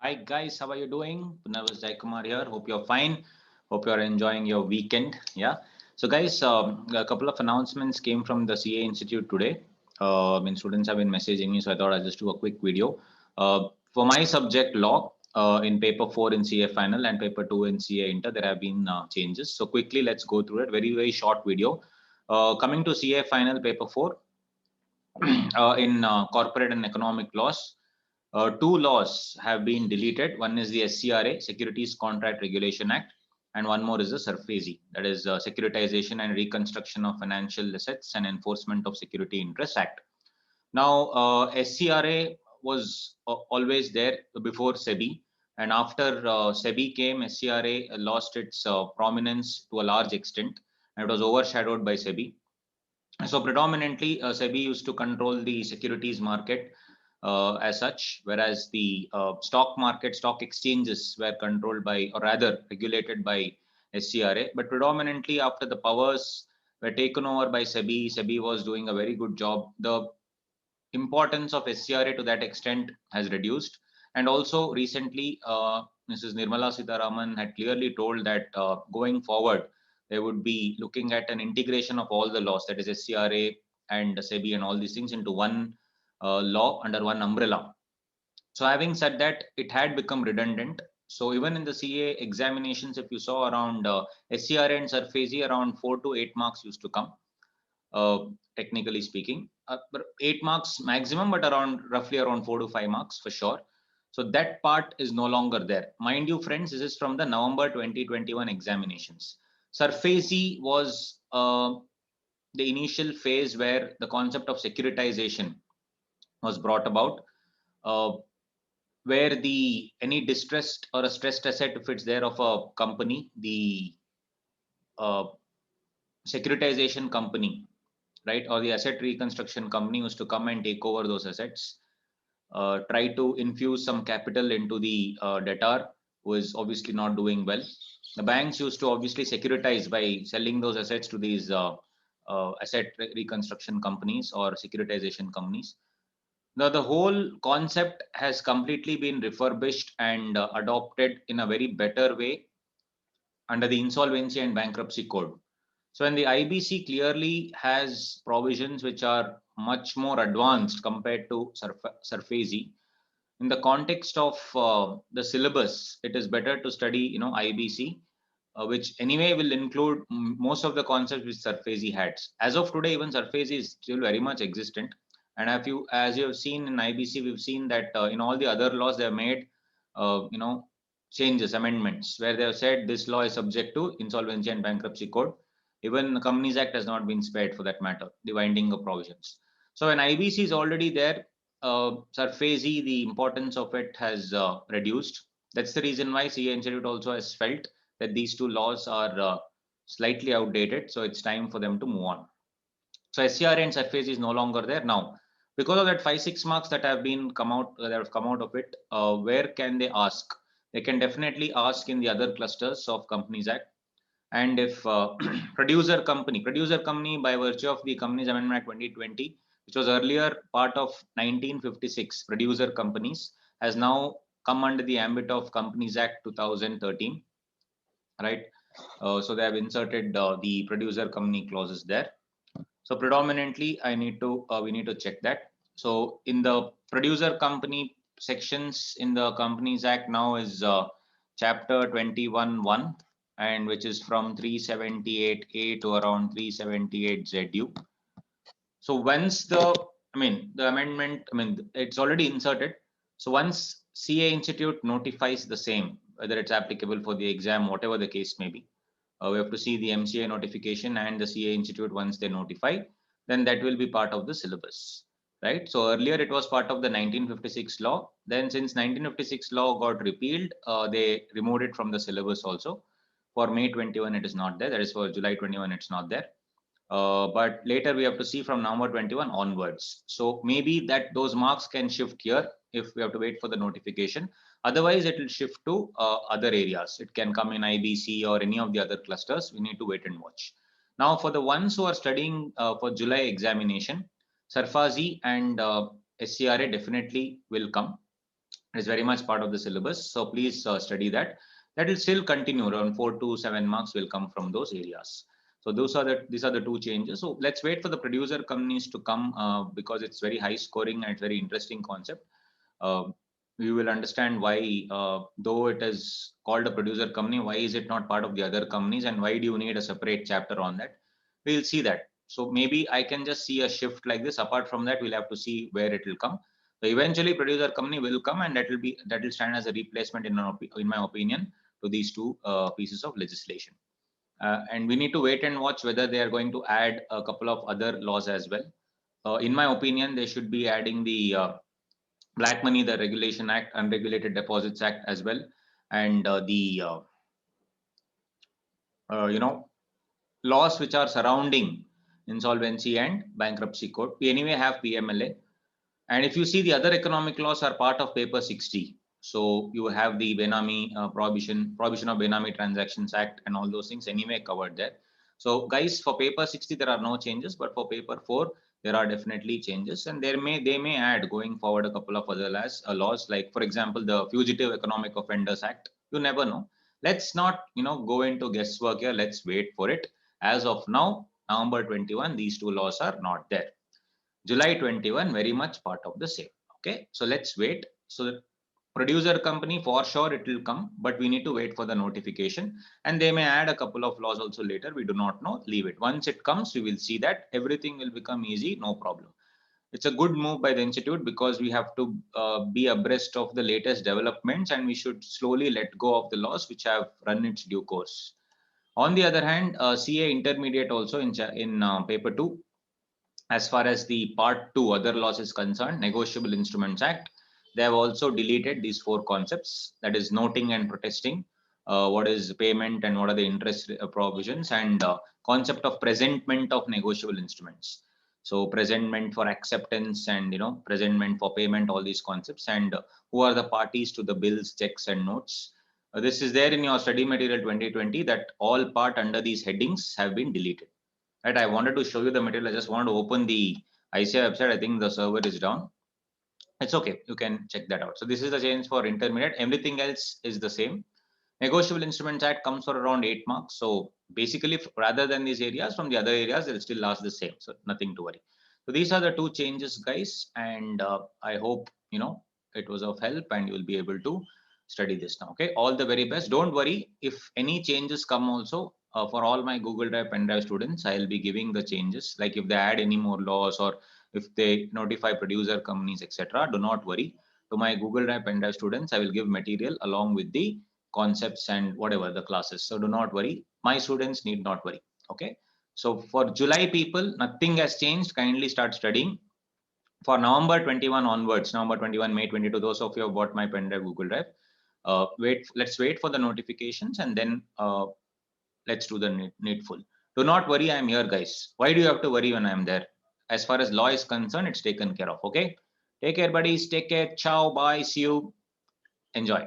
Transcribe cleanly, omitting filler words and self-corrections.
Hi guys, how are you doing? Punarvas Jaikumar here. Hope you're fine. Hope you're enjoying your weekend. Yeah. So guys, a couple of announcements came from the CA Institute today. Students have been messaging me, so I thought I'd just do a quick video. For my subject law, in paper 4 in CA final and paper 2 in CA inter, there have been changes. So quickly, let's go through it. Very short video. Coming to CA final paper 4, in corporate and economic laws. Two laws have been deleted. One is the SCRA, Securities Contract Regulation Act, and one more is the SARFAESI, that is Securitization and Reconstruction of Financial Assets and Enforcement of Security Interest Act. Now, SCRA was always there before SEBI, and after SEBI came, SCRA lost its prominence to a large extent, and it was overshadowed by SEBI. So predominantly, SEBI used to control the securities market as such, whereas the stock market, stock exchanges were controlled by, or rather regulated by SCRA. But predominantly after the powers were taken over by SEBI, SEBI was doing a very good job. The importance of SCRA to that extent has reduced. And also recently, Mrs. Nirmala Sitharaman had clearly told that going forward, they would be looking at an integration of all the laws, that is SCRA and SEBI and all these things into one law under one umbrella. So having said that, it had become redundant. So even in the CA examinations, if you saw around SCRA and SARFAESI, around 4 to 8 marks used to come, uh, technically speaking. 8 marks maximum, but around roughly around 4 to 5 marks for sure. So that part is no longer there. Mind you, friends, this is from the November 2021 examinations. SARFAESI was the initial phase where the concept of securitization was brought about, uh, where the any distressed or a stressed asset, if it's there of a company, the uh, securitization company, right, or the asset reconstruction company used to come and take over those assets, try to infuse some capital into the debtor who is obviously not doing well. The banks used to obviously securitize by selling those assets to these asset reconstruction companies or securitization companies. Now, the whole concept has completely been refurbished and adopted in a very better way under the Insolvency and Bankruptcy Code. So, and the IBC clearly has provisions which are much more advanced compared to SARFAESI. In the context of the syllabus, it is better to study, IBC, which anyway will include most of the concepts which SARFAESI had. As of today, even SARFAESI is still very much existent. And as you have seen in IBC, we've seen that in all the other laws they have made, you know, changes, amendments, where they have said this law is subject to Insolvency and Bankruptcy Code. Even the Companies Act has not been spared for that matter, the winding of provisions. So when IBC is already there, SARFAESI, the importance of it has reduced. That's the reason why CA Institute also has felt that these two laws are slightly outdated. So it's time for them to move on. So SCRA and SARFAESI is no longer there now. Because of that 5-6 marks that have been come out that have come out of it, where can they ask? They can definitely ask in the other clusters of Companies Act. And if producer company by virtue of the Companies Amendment Act 2020, which was earlier part of 1956, producer companies, has now come under the ambit of Companies Act 2013, right? So they have inserted the producer company clauses there. So predominantly, we need to check that. So in the producer company sections in the Companies Act now is chapter 21(1), and which is from 378A to around 378ZU. So once the amendment, it's already inserted. So once CA Institute notifies the same, whether it's applicable for the exam, whatever the case may be, we have to see the MCA notification and the CA Institute once they notify, then that will be part of the syllabus, right? So earlier it was part of the 1956 law. Then since 1956 law got repealed, they removed it from the syllabus also. For May 21, it is not there. That is for July 21, it's not there. But later we have to see from November 21 onwards. So maybe that those marks can shift here if we have to wait for the notification. Otherwise, it will shift to other areas. It can come in IBC or any of the other clusters. We need to wait and watch. Now, for the ones who are studying for July examination, SARFAESI and SCRA definitely will come. It is very much part of the syllabus. So please study that. That will still continue. Around 4 to 7 marks will come from those areas. So these are the two changes. So let's wait for the producer companies to come because it's very high scoring and it's very interesting concept. We will understand why, though it is called a producer company, why is it not part of the other companies, and why do you need a separate chapter on that? We'll see that. So maybe I can just see a shift like this. Apart from that, we'll have to see where it will come. So eventually, producer company will come, and that will stand as a replacement in my opinion to these two pieces of legislation. And we need to wait and watch whether they are going to add a couple of other laws as well. In my opinion, they should be adding the Black Money, the Regulation Act, Unregulated Deposits Act as well, and the laws which are surrounding insolvency and bankruptcy code. We anyway have PMLA, and if you see, the other economic laws are part of Paper 60. So you have the Benami prohibition of Benami Transactions Act and all those things anyway covered there. So guys, for Paper 60 there are no changes, but for Paper 4 there are definitely changes, and they may add going forward a couple of other laws, like for example the Fugitive Economic Offenders Act. You never know. Let's not go into guesswork here. Let's wait for it. As of now, November 21, these two laws are not there. July 21, very much part of the same. Okay, so let's wait. So the producer company, for sure it will come, but we need to wait for the notification, and they may add a couple of laws also later. We do not know. Leave it. Once it comes, we will see that everything will become easy, no problem. It's a good move by the institute because we have to be abreast of the latest developments, and we should slowly let go of the laws which have run its due course. On the other hand, CA intermediate also in paper 2, as far as the part 2 other laws is concerned, Negotiable Instruments Act, they have also deleted these 4 concepts, that is noting and protesting, what is payment and what are the interest provisions, and concept of presentment of negotiable instruments. So presentment for acceptance and presentment for payment, all these concepts, and who are the parties to the bills, checks and notes. This is there in your study material 2020, that all part under these headings have been deleted. Right, I wanted to show you the material. I just wanted to open the ICAI website. I think the server is down. It's okay. You can check that out. So this is the change for intermediate. Everything else is the same. Negotiable Instruments Act comes for around 8 marks. So basically, rather than these areas, from the other areas, they'll still last the same. So nothing to worry. So these are the 2 changes, guys. And I hope, it was of help and you will be able to study this now. Okay. All the very best. Don't worry. If any changes come also, for all my Google Drive pen drive students, I'll be giving the changes. Like if they add any more laws or if they notify producer companies, etc., do not worry. To my Google Drive pen drive students, I will give material along with the concepts and whatever the classes. So do not worry. My students need not worry. Okay. So for July people, nothing has changed. Kindly start studying. For November 21 onwards, November 21, May 22, those of you who have bought my pen drive, Google Drive, let's wait for the notifications and then let's do the needful. Do not worry, I'm here, guys. Why do you have to worry when I'm there? As far as law is concerned, it's taken care of. Okay. Take care, buddies. Take care. Ciao. Bye. See you. Enjoy.